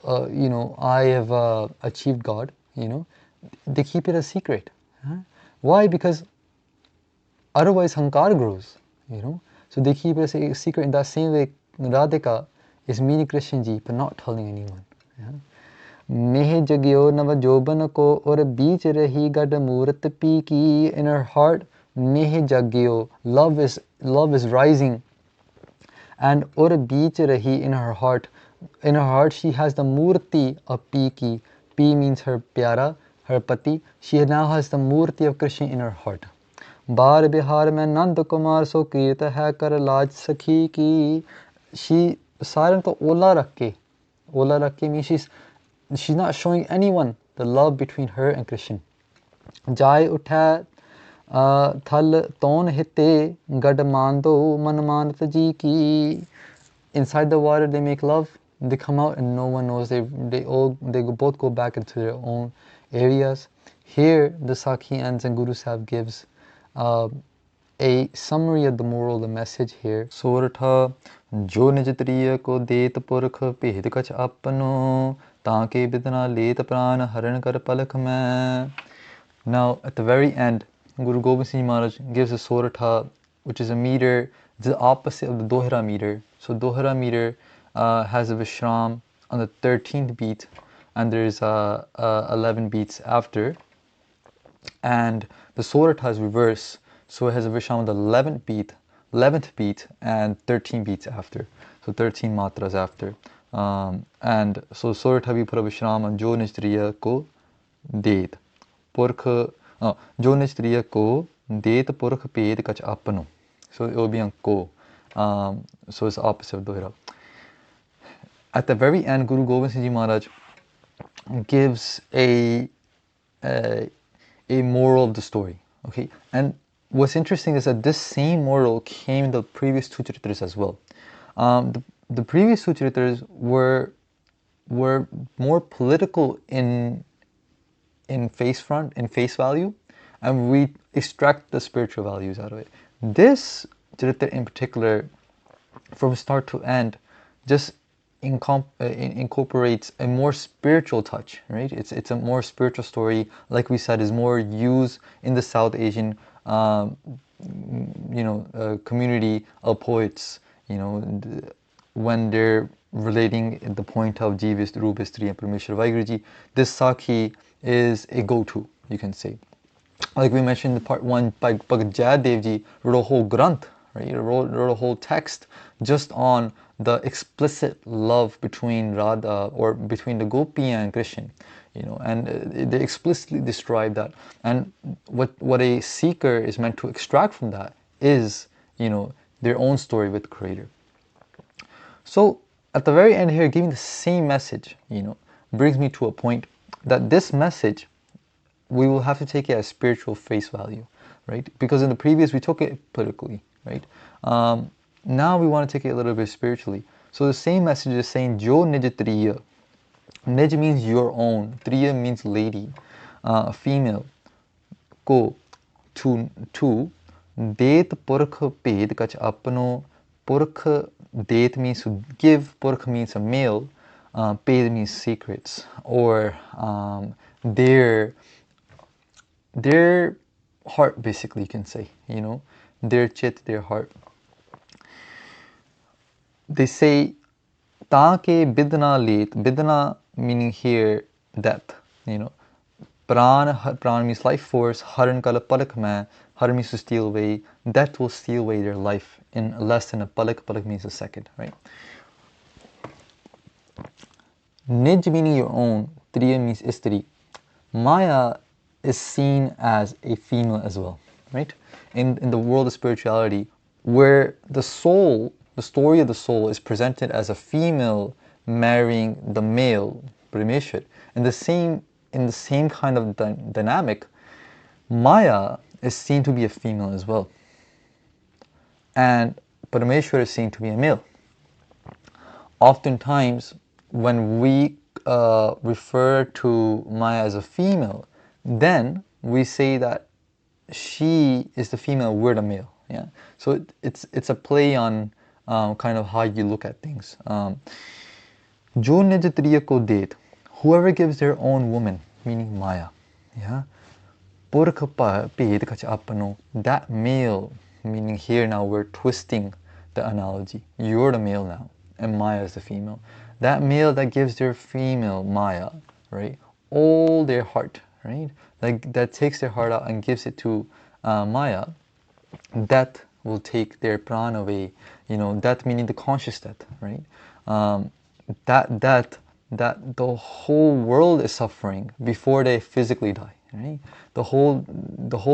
A: you know, I have achieved God. You know, they keep it a secret. Why? Because otherwise hankar grows. You know, so they keep it a secret. In that same way, Radhika is meeting Krishna ji but not telling anyone. Mehe jagyo nava joban ko aur beech rahi gad moorat pi ki. In her heart, mehe jagyo, love is rising, and aur beech rahi, in her heart she has the murti of pi ki. Pi means her pyara, her pati. She now has the murti of Krishna in her heart. Bar bihar mein nand kumar so kirta hai kar laaj sakhi ki. She saran to ola rakhe means she's not showing anyone the love between her and Krishna. Jai utha thal ton hitte gad mando man manat ji ki. Inside the water they make love, they come out and no one knows. They both go back into their own areas. Here the Sakhiyans and Guru Sahib gives a summary of the moral, the message here. Soratha jo nijatriya ko det purkh bhed kach apno taake bidna let pran haran kar palak mein. Now at the very end, Guru Gobind Singh Maharaj gives a Soratha, which is a meter, the opposite of the Dohra meter. So Dohra meter has a Vishram on the 13th beat, and there's 11 beats after. And the Sorat has reverse, so it has a Vishram on the 11th beat, and 13 beats after. So 13 matras after. And so Sorat we put a Vishram on Jo Nishtriya ko Det. Purkh, Jo Nishtriya ko Det Purkh Ped Kach Apano. So it will be on ko. So it's opposite of Dohra. At the very end, Guru Gobind Singh Ji Maharaj gives a moral of the story. Okay, and what's interesting is that this same moral came in the previous two Charitras as well. The previous two Charitras were more political in face value, and we extract the spiritual values out of it. This Charitra in particular, from start to end, just incorporates a more spiritual touch, right? It's a more spiritual story. Like we said, is more used in the South Asian, community of poets. When they're relating the point of Jivis, Rupistri, and Parameshwar Vaiguru, this Sakhi is a go-to, you can say. Like we mentioned in part 1, by Bhagat Jayadev Ji wrote a whole granth, right? He wrote a whole text just on the explicit love between Radha, or between the Gopi and Krishna, and they explicitly describe that. And what a seeker is meant to extract from that is, their own story with the Creator. So at the very end here, giving the same message, brings me to a point that this message, we will have to take it as spiritual face value, right? Because in the previous, we took it politically, right? Now we want to take it a little bit spiritually. So the same message is saying, Jo Nij Triya. Nij means your own. Triya means lady, female. Ko, to. Det Purkh Ped Kach Apano. Purkh, Det means to give. Purkh means a male. Ped means secrets, or their heart, basically, you can say, their chit, their heart. They say, Taake Bidna Let, Bidna meaning here death, Pran means life force, Haran Kala Palak Mein, Har means to steal away, death will steal away their life in less than a palak. Palak means a second, right? Nij meaning your own, Triya means istri. Maya is seen as a female as well, right? In the world of spirituality, where the soul, the story of the soul, is presented as a female marrying the male, Parameshwar. In the same kind of dynamic, Maya is seen to be a female as well, and Parameshwar is seen to be a male. Oftentimes, when we refer to Maya as a female, then we say that she is the female, we're the male. Yeah. So it's a play on kind of how you look at things. Jo Nij Triya ko Det, whoever gives their own woman, meaning Maya. Yeah. Purkh Ped Kach Apano, that male, meaning here now we're twisting the analogy. You're the male now, and Maya is the female. That male that gives their female, Maya, right, all their heart, right, like that takes their heart out and gives it to Maya, that will take their pran away. That meaning the conscious death, right? That the whole world is suffering before they physically die, right? The whole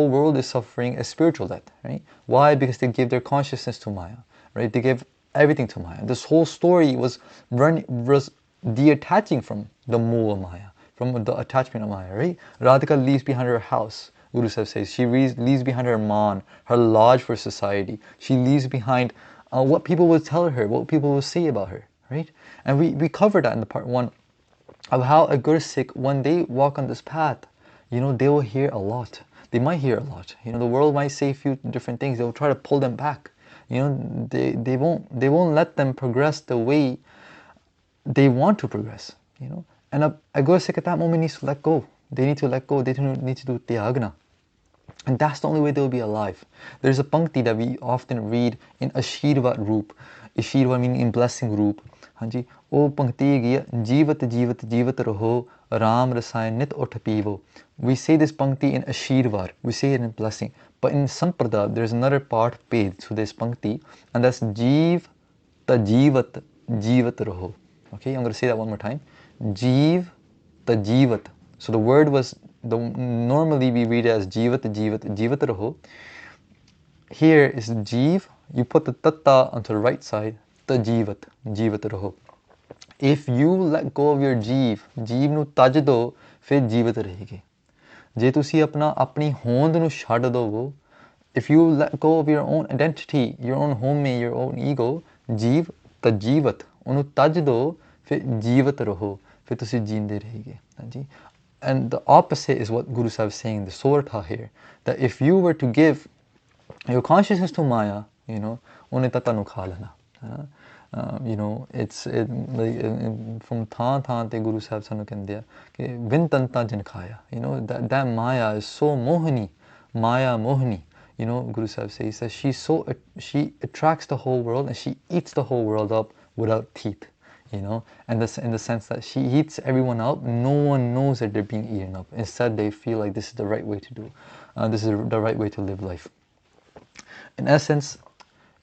A: world is suffering a spiritual death, right? Why? Because they give their consciousness to Maya, right? They give everything to Maya. This whole story was detaching from the Mool of Maya, from the attachment of Maya, right? Radhika leaves behind her house, Guru Sahib says. She leaves behind her man, her lodge for society. She leaves behind what people will tell her, what people will say about her, right? And we covered that in the part 1 of how a Gursikh, when they walk on this path, they will hear a lot. They might hear a lot. The world might say a few different things. They will try to pull them back. They won't let them progress the way they want to progress. And a Gursikh at that moment needs to let go. They need to let go. They need to do tyagna. And that's the only way they'll be alive. There's a pankti that we often read in Ashirvat Roop. Ashirwad meaning in blessing roop. Hanji, oh pankti giya jeevat jeevat jeevat raho Ram rasayan nit utth pivo. We say this pankti in Ashirwad, we say it in blessing. But in Samprada, there's another part paid to this pankti, and that's jeev ta jeevat jeevat raho. Okay, I'm going to say that one more time. Jeev ta jeevat. So the word was, normally we read it as jeevat jeevat jeevat raho. Here is jeev, you put the tatta onto the right side, ta jeevat, jeevat raho. If you let go of your jeev, jeev nu taj do, fir jeevat rahegi. Je tusi apni hond nu chhad dovo, if you let go of your own identity, your own home, your own ego, jeev ta jeevat, onu taj do, fir jeevat raho, fir tusi jeende rahege. And the opposite is what Guru Sahib is saying, the Sortha here, that if you were to give your consciousness to Maya, you know, ਉਹਨੇ ਤਾਂ ਤੁਹਾਨੂੰ ਖਾ ਲੈਣਾ, you know, from ਥਾਂ ਤੇ ਗੁਰੂ ਸਾਹਿਬ ਸਾਨੂੰ ਕਹਿੰਦੇ ਆ ਕਿ ਵਿਨ ਤੰਤਾ ਜਨ ਖਾਇਆ, you know, that Maya is so mohini, Maya mohini, you know, Guru Sahib says that she attracts the whole world and she eats the whole world up without teeth, you know, and this in the sense that she eats everyone up, no one knows that they're being eaten up. Instead, they feel like this is the right way to do, this is the right way to live life. In essence,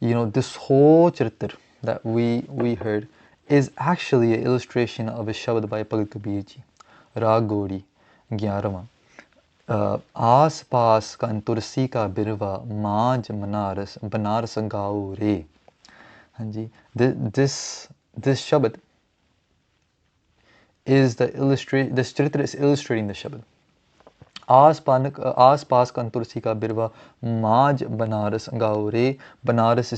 A: you know, this whole Charitr that we heard is actually an illustration of a Shabad by Bhagat Kabir ji, Raag Gauri, 11वां. आस पास का तुलसी का बिरवा मांझ बनारस बनारस गाओ रे. हाँ जी, this Shabad is this Charitra is illustrating the Shabad. आस पास का तुलसी का बिरवा माज बनारस गाओ रे. Banaras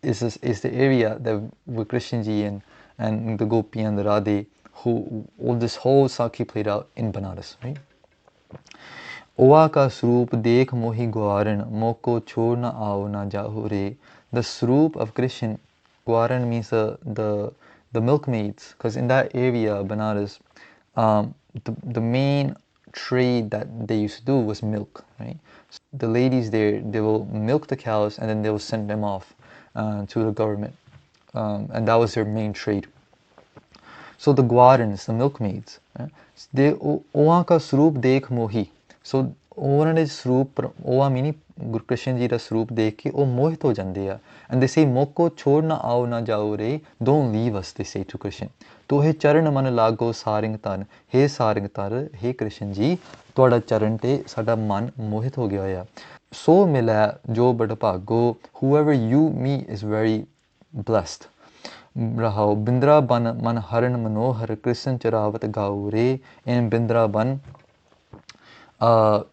A: is the area that with Krishna ji and the Gopi and the Radhe, who all this whole Sakhi played out in Banaras, right? Oa ka sroop dekh mohi gwaran moko chhod na aao na jaho re. The sroop of Krishna, gwaran means the milkmaids, because in that area, Banaras, the main trade that they used to do was milk, right? So the ladies there, they will milk the cows and then they will send them off to the government, and that was their main trade. So the gwarans, the milkmaids, they oa ka sroop dekh mohi. So ਉਹਨਾਂ ਦੇ ਸਰੂਪ, ਉਹ meaning Guru Krishna ji ਦਾ ਸਰੂਪ ਦੇਖ ਕੇ ਉਹ ਮੋਹਿਤ ਹੋ ਜਾਂਦੇ ਆ, and they say ਮੋਕੋ ਛੋੜ ਨਾ ਆਓ ਨਾ ਜਾਓ ਰੇ, don't leave us, they say to Krishna. ਤੋ ਇਹ ਚਰਨ ਮਨ ਲਾਗੋ ਸਾਰਿੰਗ ਤਨ, ਹੇ ਸਾਰਿੰਗ ਤਰ, ਹੇ ਕ੍ਰਿਸ਼ਨ ਜੀ ਤੁਹਾਡਾ ਚਰਨ ਤੇ ਸਾਡਾ ਮਨ ਮੋਹਿਤ ਹੋ ਗਿਆ ਹੋਇਆ. ਸੋ ਮਿਲੈ ਜੋ ਬੜ Bhago, whoever you meet is very blessed. ਰਹਾਓ ਬਿੰਦਰਾਬਨ ਮਨ ਹਰਨ ਮਨੋਹਰ, ਕ੍ਰਿਸ਼ਨ ਚਰਾਵਤ ਗਾਓ ਰੇ. In Bindraban,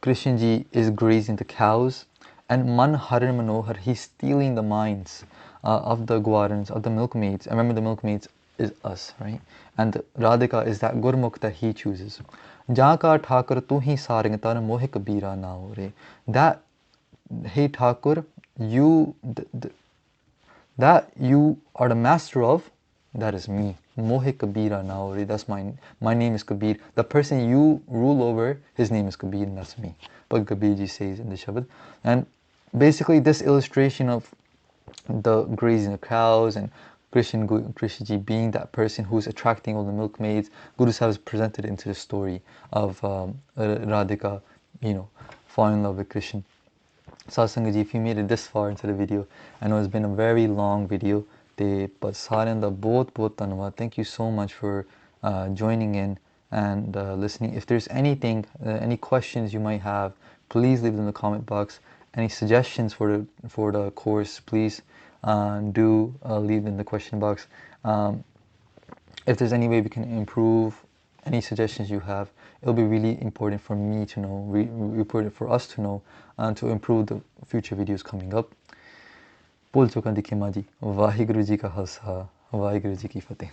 A: Krishna ji is grazing the cows, and Man Haran Manohar, he's stealing the minds of the Gwarans, of the milkmaids. And remember, the milkmaids is us, right? And Radhika is that Gurmukh that he chooses. Jaka Thakur tu hi saringatar mohe kabira na re. That, hey Thakur, that you are the master of, that is me. Mohe Kabira Nauri, that's my name is Kabir. The person you rule over, his name is Kabir, and that's me. But Kabir ji says in the Shabad. And basically this illustration of the grazing of cows and Krishna ji being that person who's attracting all the milkmaids, Guru Sahib has presented into the story of Radhika, you know, falling in love with Krishna. Satsanga ji, if you made it this far into the video, I know it's been a very long video, but ਸਾਰਿਆਂ ਦਾ ਬਹੁਤ ਧੰਨਵਾਦ. Thank you so much for joining in and listening. If there's anything, any questions you might have, please leave them in the comment box. Any suggestions for the course, please do leave in the question box. If there's any way we can improve, any suggestions you have, it'll be really important for me to know, important for us to know, and to improve the future videos coming up. ਭੁੱਲ ਚੁੱਕਾਂ ਦੀ ਖਿਮਾ ਜੀ. ਵਾਹਿਗੁਰੂ ਜੀ ਕਾ ਖਾਲਸਾ, ਵਾਹਿਗੁਰੂ ਜੀ ਕੀ ਫਤਿਹ.